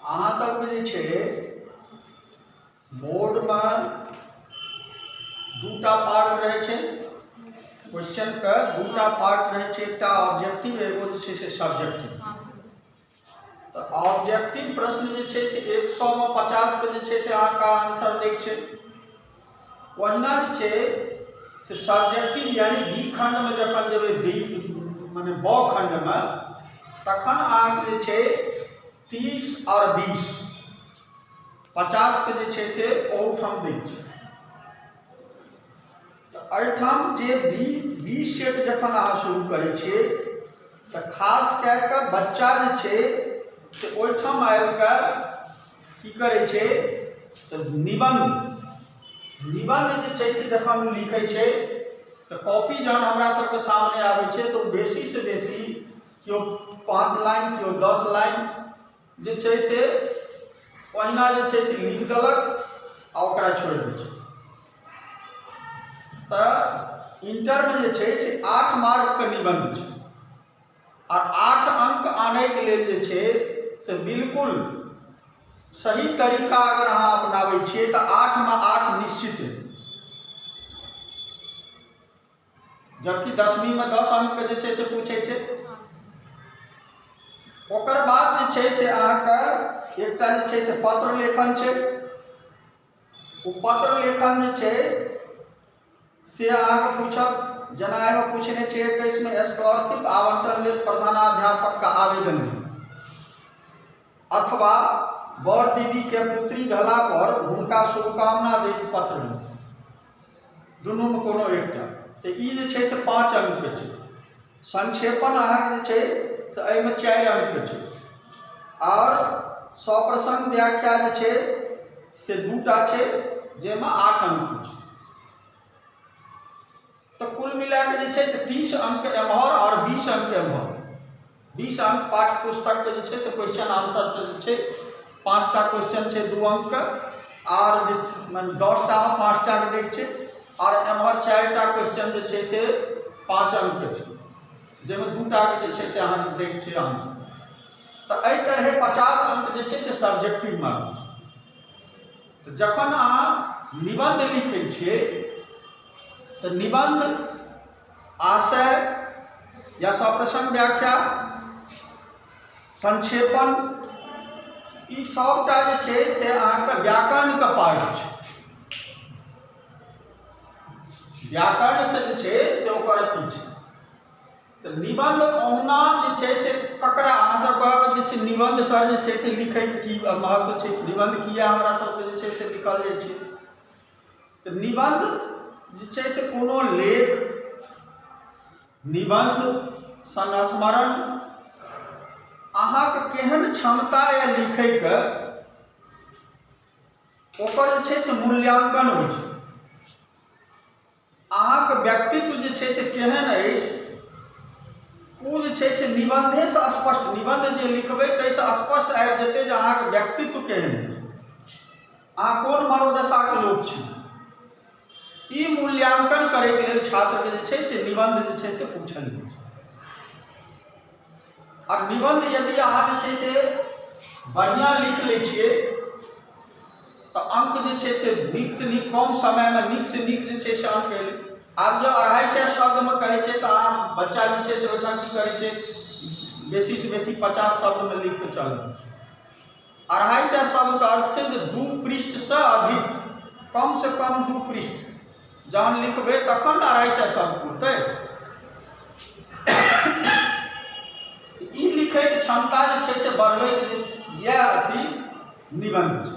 अहाँ सबके जे छै बोर्डमे दूटा पार्ट रहै छै, क्वेश्चनके दूटा पार्ट रहै छै, एकटा ऑब्जेक्टिव एगो जे छै से सब्जेक्टिव। तऽ ऑब्जेक्टिव प्रश्न जे छै से 100 में 50 के जे छै से अहाँके आंसर दै छै। ओहिना जे छै से सब्जेक्टिव यानी बी खंडमे जखन जेबै बी माने ब खंडमे तखन अहाँके जे छै 30 और 20 50 के जे छै से ओहूठाम दै छै। तऽ एहिठाम जे बी सेट जखन अहाँ शुरू करै छियै तऽ खास कए कऽ बच्चा जे छै से ओहिठाम आबि कऽ की करै छै तऽ निबंध जे छै से जखन ओ लिखै छै तऽ कॉपी जहन हमरा सबके सामने आबै छै तऽ ओ बेसीसँ बेसी केओ 5 लाइन केओ 10 लाइन जे छै से ओहिना जे छै से लिख देलक आ ओकरा छोड़ि दै छै। तऽ इंटरमे जे छै से 8 मार्कके निबंध छै और 8 अंक आनैके लेल जे छै से बिल्कुल सही तरीका अगर अहाँ अपनाबै छियै तऽ 8 में 8 निश्चित है, जबकि 10वीं में 10 अंक के जे छै से पूछै छै। ओकर बाद जे छै से अहाँके एकटा जे छै से पत्र लेखन छै। ओ पत्र लेखन जे छै से अहाँके पूछत, जेना एहिमे पूछने छै 21 में स्कॉलरशिप आवंटन लेल प्रधानाध्यापक का आवेदन अथवा बर दीदी के पुत्री भेला पर हुनका शुभकामना दैत पत्र, दुनूमे कोनो एकटा। तऽ ई जे छै से 5 अंक के छै। संक्षेपण अहाँके जे छै से एहिमे 4 अंक के छै और सप्रसंग व्याख्या जे छै से 2टा छै जाहिमे 8 अंक छै। तो कुल मिला के जे छै से 30 अंक एम्हर और 20 अंक एम्हर। 20 अंक पाठ्य पुस्तक के जे छै से क्वेश्चन आंसर से जे छै 5टा क्वेश्चन छै 2 अंक और 10टा में 5टा के दै छै और एम्हर 4टा क्वेश्चन जे छै से 5 अंक के छै जाहिमे 2टा के जे छै से अहाँके दै छै आंसर। तऽ एहि तरहे 50 अंक जे छै से सब्जेक्टिव मार्क छै। तऽ जखन अहाँ निबंध लिखै छियै तऽ निबंध आशय या सप्रसंग व्याख्या संक्षेपण ई सबटा जे छै से अहाँके व्याकरणके पार्ट छै। व्याकरण से जे छै से ओकर अथी छै। तऽ निबंध ओहुना जे छै से ककरा अहाँ सब कहब जे छै निबंध सर जे छै से लिखैके की महत्व छै, निबंध किया हमरा सबके जे छै से लिखल जाइ छै। तऽ निबंध जे छै से कोनो लेख निबंध संस्मरण अहाँके केहन क्षमता या लिखैके ओकर जे छै से मूल्यांकन होइ छै। अहाँके व्यक्तित्व जे छै से केहन अछि ओ जे छै से निबंधेसँ स्पष्ट, निबंध जे लिखबै ताहिसँ स्पष्ट आबि जेतै जे अहाँके व्यक्तित्व केहन अछि, अहाँ कोन मनोदशाके लोक छी। ई मूल्यांकन करैके लेल छात्रके जे छै से निबंध जे छै से पूछल जाइ छै। और निबंध यदि अहाँ जे छै से बढ़िआँ लिख लै छियै तऽ अंक जे छै से नीक से नीक कम समयमे नीक से नीक जे छै से अंक एलै। आब जो 250 शब्दमे कहै छै तऽ अहाँ बच्चा जे छै से ओहिठाम की करै छै बेसीसँ बेसी 50 शब्दमे लिख कऽ चलबै। 250 शब्दके अर्थ छै जे 2 पृष्ठसँ अधिक, कम से कम 2 पृष्ठ जहन लिखबै तखन 250 शब्द पुरतै। ई लिखैके क्षमता जे छै से बढ़बैके इएह अथी निबंध छै।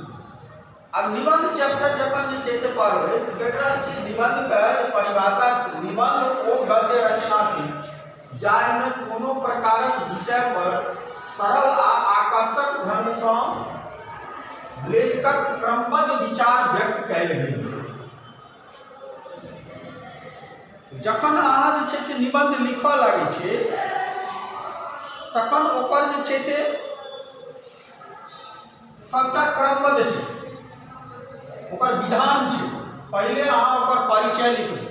अब निबंध चैप्टर जखन जे छै से पढ़बै तऽ देख रहल छी निबंधके परिभाषा, निबंध ओ गद्य रचना थी जाहिमे कोनो प्रकारक विषय पर सरल आ आकर्षक ढंगसँ लेखकक क्रमबद्ध विचार व्यक्त कयल गेल। जखन अहाँ जे छै से निबंध लिखऽ लागै छियै तखन ओकर जे छै से सबटा क्रमबद्ध छै, ओकर विधान छै। पहिले अहाँ ओकर परिचय लिखबै,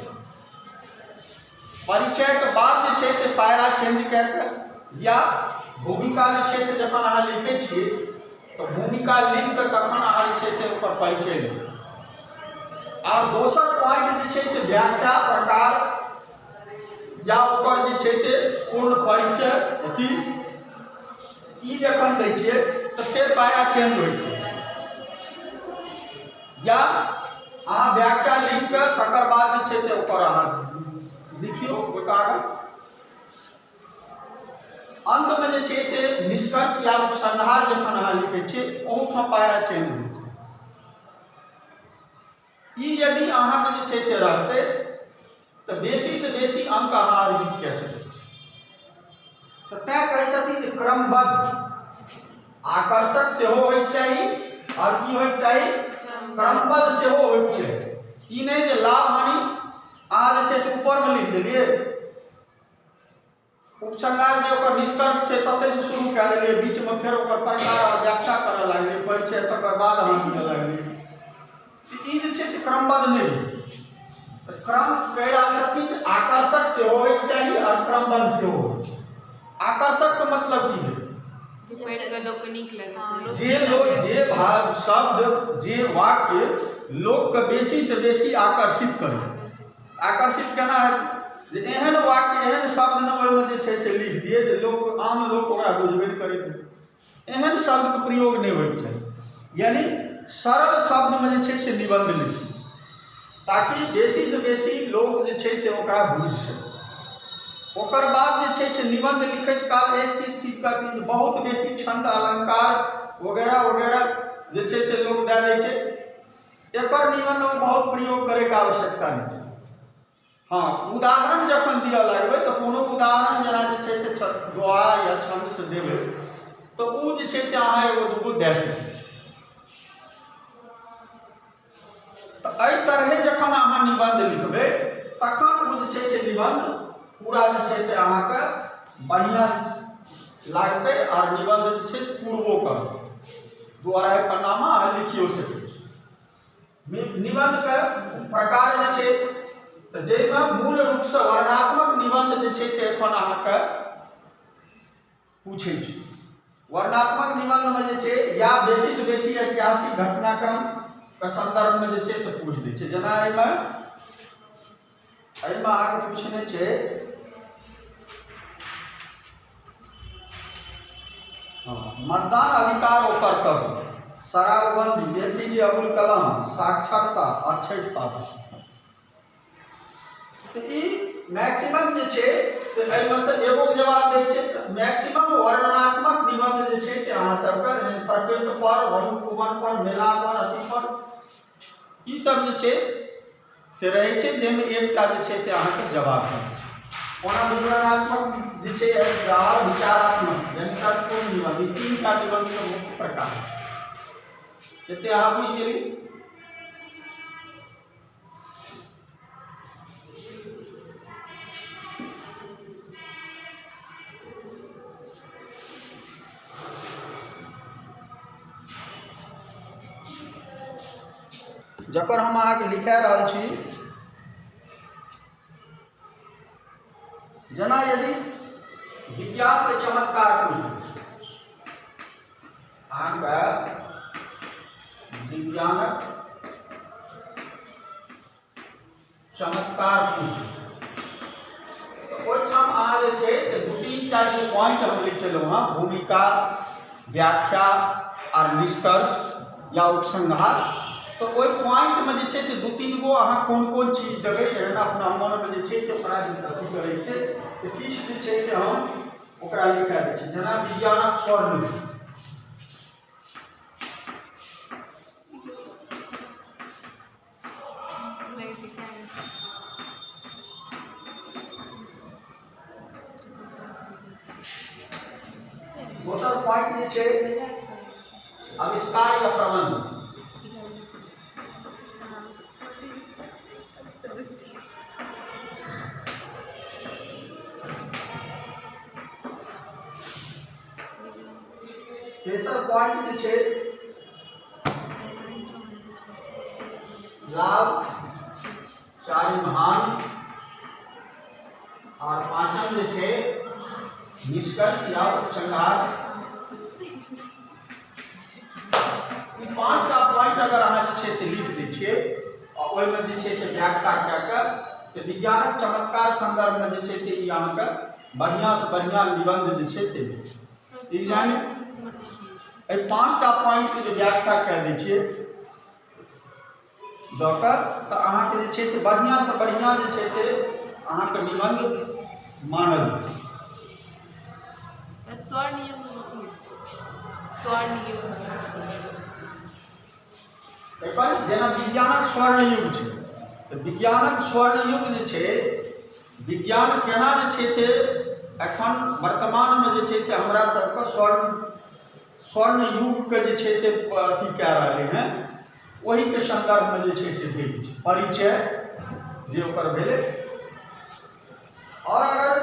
परिचयके बाद जे छै से पैरा चेंज कए कऽ या भूमिका जे छै से जखन अहाँ लिखै छियै तो भूमिका लिख कऽ तखन अहाँ जे छै से ओकर परिचय लिख। आर दोसर पॉइंट जे छै से व्याख्या प्रकार या ओकर जे छै से पूर्ण परिचय अथी ई जखन दै छियै तऽ फेर पाया चेंज होइ छै। या अहाँ व्याख्या लिख कऽ तकर बाद जे छै से ओकर अहाँ लिखियौ ओहि कागज। अंत में जे छै से निष्कर्ष या उपसंहार जखन अहाँ लिखै छियै ओहूठाम पाया चेंज होइ छै। ई यदि अहाँके जे छै से रहतै तऽ बेसी से बेसी अंक अहाँ अर्जित कऽ सकै छी। तऽ तैं कहै छथिन जे क्रमबद्ध आकर्षक सेहो होइके चाही और की होइके चाही क्रमबद्ध सेहो होइके चाही। ई नहि जे लाभ हानि अहाँ जे छै से ऊपरमे लिख देलियै, उपसंहार जे ओकर निष्कर्ष छै तते से शुरू कऽ देलियै, बीचमे फेर ओकर प्रकार और व्याख्या करऽ लागलियै, परिचय तकर बाद अहाँ दिअ लागलियै। ई जे छै से क्रमबद्ध नहि होइ। क्रम कहि रहल छथिन आकर्षक सेहो होइके चाही और क्रमबद्ध सेहो होइ छै। आकर्षक के मतलब की है? जे लोग जे भाव शब्द जे वाक्य लोग के बेसी से बेसी आकर्षित करे। आकर्षित केना है? जे एहन वाक्य एहन शब्द न ओहिमे जे छै से लिख दिए जे लोग आम लोग ओकरा बुझबे नहीं करैत। एहन शब्द के प्रयोग नहीं होइके चाही। यानी सरल शब्द में जे छै से निबंध लिखी ताकि बेसी से बेसी लोग जे छै से ओकरा बुझि सके। ओकर बाद जे छै से निबंध लिखैत काल एक चीज का चीज बहुत बेसी छंद अलंकार वगैरह वगैरह जे छै से लोग दे दै छै। एकर निबंध में बहुत प्रयोग करे के आवश्यकता नहीं छै। हाँ, उदाहरण जखन दिया लगबै तो कोनो उदाहरण जना जे छै से दोहा या छंद से देबै तो उ जे छै से अहाँ एगो दूगो दे सकै। तो एहि तरहे जखन अहाँ निबंध लिखबै तखन उ जे छै से निबंध पूरा जे छै से अहाँके बढ़िया लागतै और निबंध जे छै से पूर्वो करत। दू अढ़ाई पन्नामा अहाँ लिखियो सकै छी। निबंध के प्रकार जे छै तऽ जाहिमे मूल रूप से वर्णात्मक निबंध जे छै से एखन अहाँके पूछै छै। वर्णात्मक निबंध में जे छै या बेसी से बेसी ऐतिहासिक घटनाक्रम के संदर्भ में जे छै से पूछ दै छै। जेना एहिमे अहाँके पूछने छै मतदान अधिकार और कर्तव्य, शराबबंदी, APJ अब्दुल कलाम, साक्षरता और छठ पाबनि। तो ई मैक्सिमम जे छै से एहिमे से एगो जवाब दै छै। मैक्सिमम वर्णनात्मक निबंध जे छै से अहाँ सबके प्रकृति पर, वरुण पर, मेला पर, अथी पर ई सब जे छै से रहै छै जाहिमे एकटा जे छै से अहाँके जवाब दै छै। ओना विवरणात्मक जे छै और विचारात्मक यानी तर्कपूर्ण निबंध, ई तीनटा निबंध के मुख्य प्रकार छै। एते अहाँ बुझि गेली। जकर हम अहाँके लिखा रहल छी, जना यदि विज्ञान के चमत्कार पूछ अहाँके विज्ञानक चमत्कार पूछ तो ओहिठाम अहाँ जे छै से दू तीन टा जे पॉइंट हम लिखेलहुँ हँ, भूमिका, व्याख्या और निष्कर्ष या उपसंहार। तो ओहि पॉइंट में जे छै से दू तीन गो अहाँ कोन चीज देबै एहन अपना मन में जे छै से ओकरा अथी करै छै तऽ किछु जे छै से हम ओकरा लिखा दै छी। जेना विज्ञानक स्वर्ण दोसर पॉइंट जे छै आविष्कार या प्रबंध। तेसर पॉइंट जे छै लाभ, चारिम हानि और पांचम जे छै निष्कर्ष या उपसंहार 5टा पॉइंट अगर अहाँ जे छै से लिख दै छियै और ओहिमे जे छै से व्याख्या कए कऽ तऽ विज्ञानक चमत्कार संदर्भमे जे छै से ई अहाँके बढ़िआँसँ बढ़िआँ निबंध जे छै से यानी एहि 5टा पॉइंटके जे व्याख्या कए दै छियै दऽ कऽ तऽ अहाँके जे छै से बढ़िआँसँ बढ़िआँ जे छै से अहाँके निबंध मानल एकर जेना विज्ञानक स्वर्ण युग छै तऽ विज्ञानक स्वर्ण युग जे छै विज्ञान केना जे छै से एखन वर्तमानमे जे छै से हमरा सबके स्वर्ण युगके जे छै से अथी कए रहलै हैं ओहीके संदर्भमे जे छै से दै छै परिचय जे ओकर भेलै। और अगर